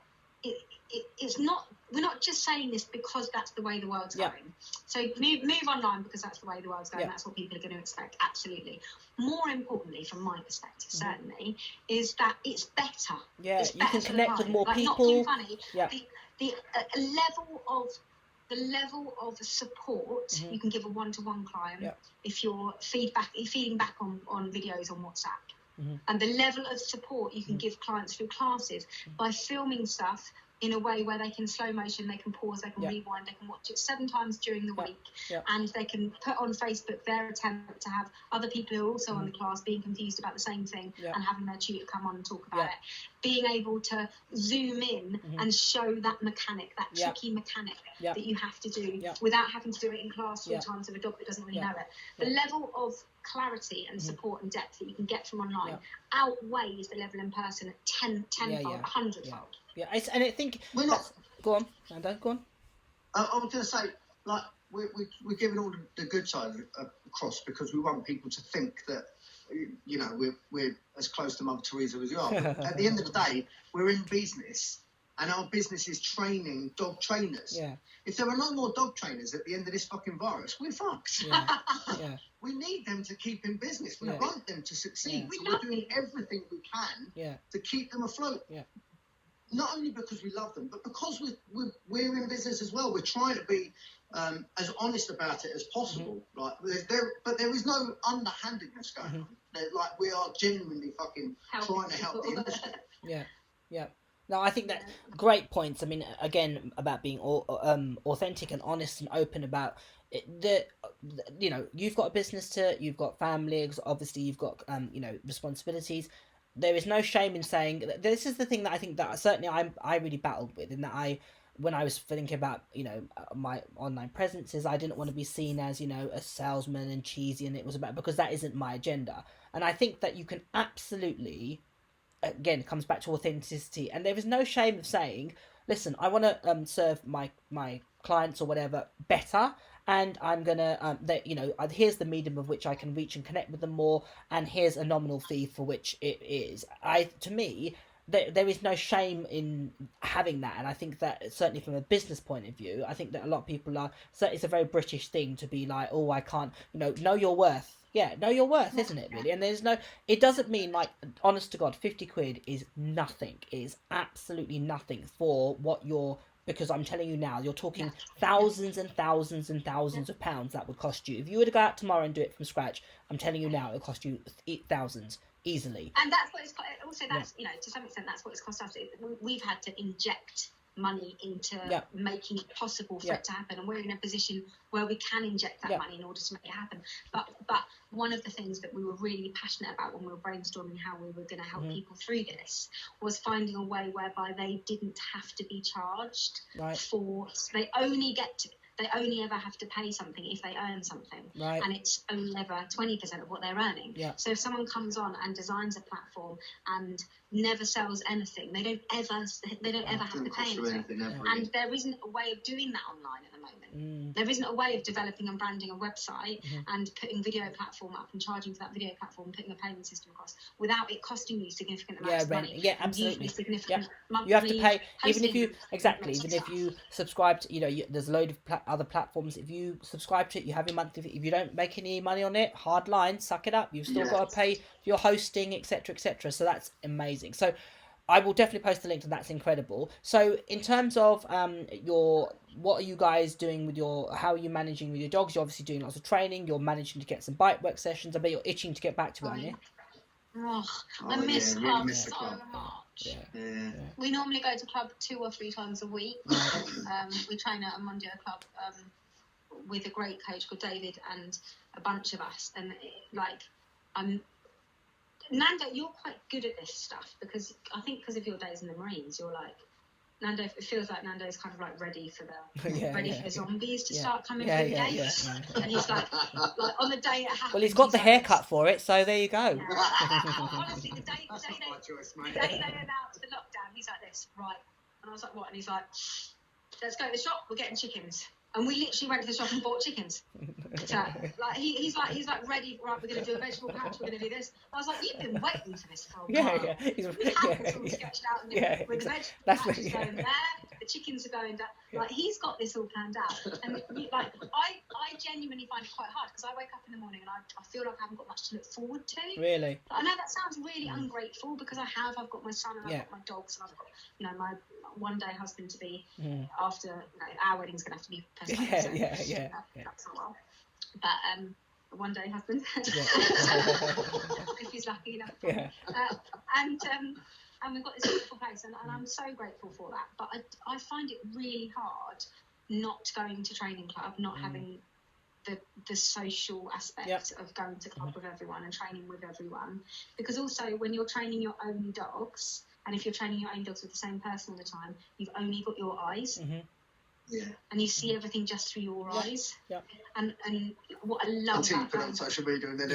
We're not just saying this because that's the way the world's going. So move online because that's the way the world's going. That's what people are going to expect. Absolutely. More importantly, from my perspective, certainly, is that it's better. Yeah, it's you can connect with more people. Not being funny. Yeah. The level of support you can give a one-to-one client if you're feeding back on videos on WhatsApp. And the level of support you can give clients through classes by filming stuff in a way where they can slow motion, they can pause, they can rewind, they can watch it 7 times during the week, and they can put on Facebook their attempt to have other people who are also on the class being confused about the same thing and having their tutor come on and talk about it. Being able to zoom in and show that mechanic, that tricky mechanic that you have to do without having to do it in class 4 times with a dog that doesn't really know it. The level of clarity and support and depth that you can get from online outweighs the level in person at tenfold, 100-fold. Yeah, and I think we're not. Go on, Nando. Go on. I was going to say, like, we're giving all the good side across because we want people to think that, we're as close to Mother Teresa as you are. But at the end of the day, we're in business, and our business is training dog trainers. Yeah. If there are no more dog trainers at the end of this fucking virus, we're fucked. Yeah. We need them to keep in business. We want them to succeed. So we're doing everything we can to keep them afloat. Yeah. Not only because we love them, but because we're in business as well. We're trying to be as honest about it as possible. Like, but there is no underhandedness going on. Like, we are genuinely fucking trying to help the industry. Yeah. No, I think that great points. I mean, again, about being authentic and honest and open about it. You've got a business you've got families. Obviously, you've got responsibilities. There is no shame in saying this is the thing that I think that certainly I really battled with, in that when I was thinking about my online presences, I didn't want to be seen as a salesman and cheesy, and it was about, because that isn't my agenda. And I think that you can absolutely, again, it comes back to authenticity, and there is no shame of saying, listen, I want to serve my clients or whatever better, and I'm gonna here's the medium of which I can reach and connect with them more, and here's a nominal fee for which it is. To me, there is no shame in having that, and I think that certainly from a business point of view, I think that a lot of people are. So it's a very British thing to be like, oh, I can't, know your worth. Yeah, know your worth, isn't it, really? And it doesn't mean, like, honest to God, 50 quid is nothing. It is absolutely nothing for what you're. Because I'm telling you now, you're talking thousands and thousands and thousands of pounds that would cost you. If you were to go out tomorrow and do it from scratch, I'm telling you now, it'll cost you thousands easily. And that's what it's also, that's, to some extent, that's what it's cost us. We've had to inject money into making it possible for it to happen, and we're in a position where we can inject that money in order to make it happen. But one of the things that we were really passionate about when we were brainstorming how we were going to help people through this was finding a way whereby they didn't have to be charged for. So they only get to. they only ever have to pay something if they earn something, right. and it's only ever 20% of what they're earning. Yeah. So if someone comes on and designs a platform and never sells anything, they don't ever have to pay anything. And there isn't a way of doing that online at the moment. There isn't a way of developing and branding a website and putting video platform up and charging for that video platform, putting a payment system across without it costing you significant amounts of money. Yeah, absolutely. Significant monthly you have to pay, even if you subscribe to, there's a load of other platforms. If you subscribe to it, you have your monthly. If you don't make any money on it, hard line, suck it up. You've still got to pay for your hosting, etc., etc. So that's amazing. So I will definitely post the link, and that's incredible. So in terms of what are you guys doing with how are you managing with your dogs? You're obviously doing lots of training. You're managing to get some bite work sessions. I bet you're itching to get back to it, aren't you? I miss club so much. Yeah. We normally go to club 2 or 3 times a week. We train at a Monday club with a great coach called David and a bunch of us. And Nando, you're quite good at this stuff because of your days in the Marines, you're like, Nando, it feels like Nando's kind of like ready for the zombies to start coming through the gates. And he's like on the day it happens. Well, he's got the haircut for it, so there you go. Honestly, the day they announced the lockdown, he's like this, right? And I was like, what? And he's like, let's go to the shop. We're getting chickens. And we literally went to the shop and bought chickens. So, he's like ready. Right, we're going to do a vegetable patch. We're going to do this. I was like, you've been waiting for this for a while. It's all sketched out. With the vegetable patch is going there. The chickens are going down. Like he's got this all planned out. And I genuinely find it quite hard because I wake up in the morning and I feel like I haven't got much to look forward to. Really? I know that sounds really ungrateful because I've got my son and I've got my dogs and I've got my one day husband to be after our wedding's going to have to be postponed. That's not well. But one day husband, if he's lucky enough. And we've got this beautiful place, and I'm so grateful for that. But I find it really hard not going to training club, not having the social aspect of going to club with everyone and training with everyone. Because also when you're training your own dogs, and if you're training your own dogs with the same person all the time, you've only got your eyes. And you see everything just through your eyes. And what I love until you about put it on social media and then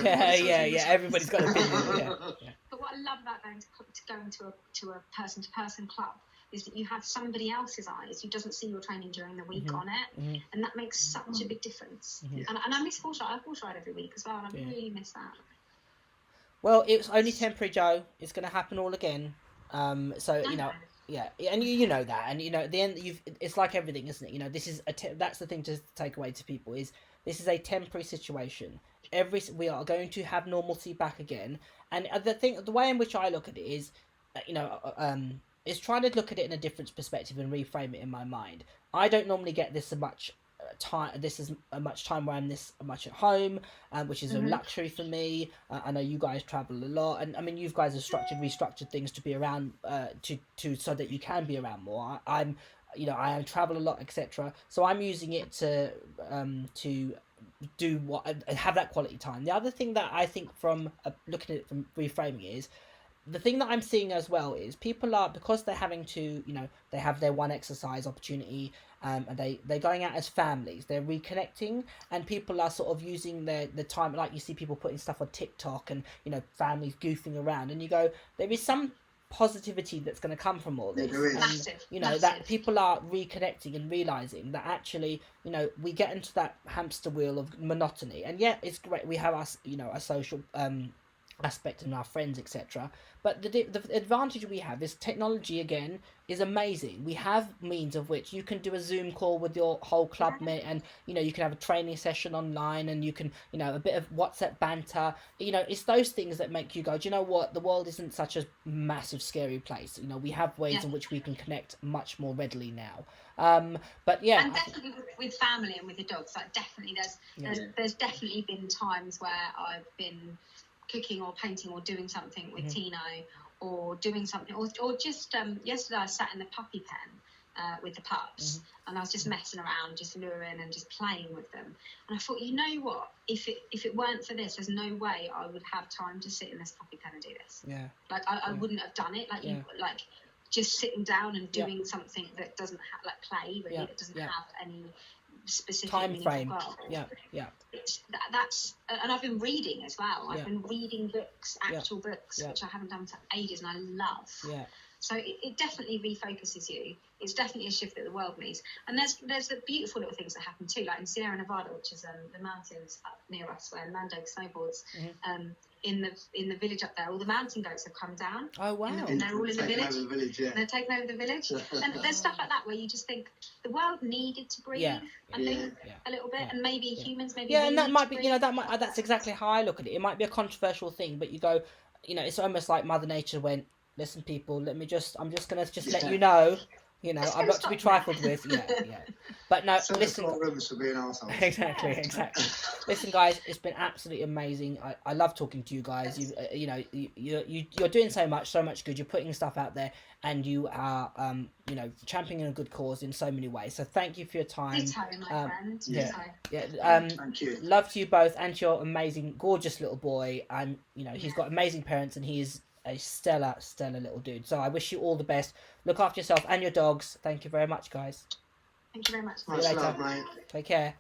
everybody's got an opinion. But what I love about going to a person-to-person club is that you have somebody else's eyes who doesn't see your training during the week on it, and that makes such a big difference. And I miss horse ride. I horse ride every week as well, and I really miss that. Well, it's only temporary, Joe. It's going to happen all again. So and you know that, and at the end it's like everything, isn't it? This is that's the thing to take away to people is this is a temporary situation. We are going to have normalcy back again, and the way in which I look at it is, is trying to look at it in a different perspective and reframe it in my mind. I don't normally get this much time. This is a much time where I'm this much at home, which is a luxury for me. I know you guys travel a lot, and I mean you guys have restructured things to be around to so that you can be around more. I travel a lot, etc. So I'm using it to do what and have that quality time. The other thing that I think from looking at it from reframing is, the thing that I'm seeing as well is people are, because they're having to, they have their one exercise opportunity, and they're going out as families, they're reconnecting, and people are sort of using the time, like you see people putting stuff on TikTok and, families goofing around, and you go, there is some positivity that's going to come from all this. Massive. That people are reconnecting and realizing that actually, we get into that hamster wheel of monotony, and it's great, we have us, a social aspect and our friends, etc. But the advantage we have is technology again is amazing. We have means of which you can do a Zoom call with your whole club mate, and you can have a training session online, and you can a bit of WhatsApp banter. It's those things that make you go, do you know what, the world isn't such a massive scary place. We have ways in which we can connect much more readily now. But and definitely with family and with your dogs, like definitely there's definitely been times where I've been cooking or painting or doing something with Tino, or doing something, or just yesterday I sat in the puppy pen with the pups, and I was just messing around, just luring and just playing with them. And I thought, you know what, if it weren't for this, there's no way I would have time to sit in this puppy pen and do this. I wouldn't have done it. Just sitting down and doing something that doesn't have play really, that doesn't have any specific time meaningful frame. goal. Yeah. That's and I've been reading as well. I've been reading books, actual books, Yeah. which I haven't done for ages, and I love. Yeah. So it definitely refocuses you. It's definitely a shift that the world needs. And there's the beautiful little things that happen too, like in Sierra Nevada, which is the mountains up near us where Nando snowboards. In the village up there, all the mountain goats have come down. Oh wow! And they're all in the village. Over the village, yeah. And they're taking over the village. And there's stuff like that where you just think the world needed to breathe. Yeah. I think a little bit, and maybe humans, maybe and that might be, breathe. that's exactly how I look at it. It might be a controversial thing, but you go, it's almost like Mother Nature went, listen, people, I'm just gonna let you know. I'm not to be trifled with. Yeah. But no, listen. Rooms for being arseholes. Exactly. Listen, guys, it's been absolutely amazing. I love talking to you guys. You're doing so much good. You're putting stuff out there, and you are, championing a good cause in so many ways. So thank you for your time. Ditto, my friend. Yeah. Thank you. Love to you both, and to your amazing, gorgeous little boy. And he's got amazing parents, and he is a stellar little dude. So I wish you all the best. Look after yourself and your dogs. Thank you very much, guys. Thank you very much. Much love, mate. Take care.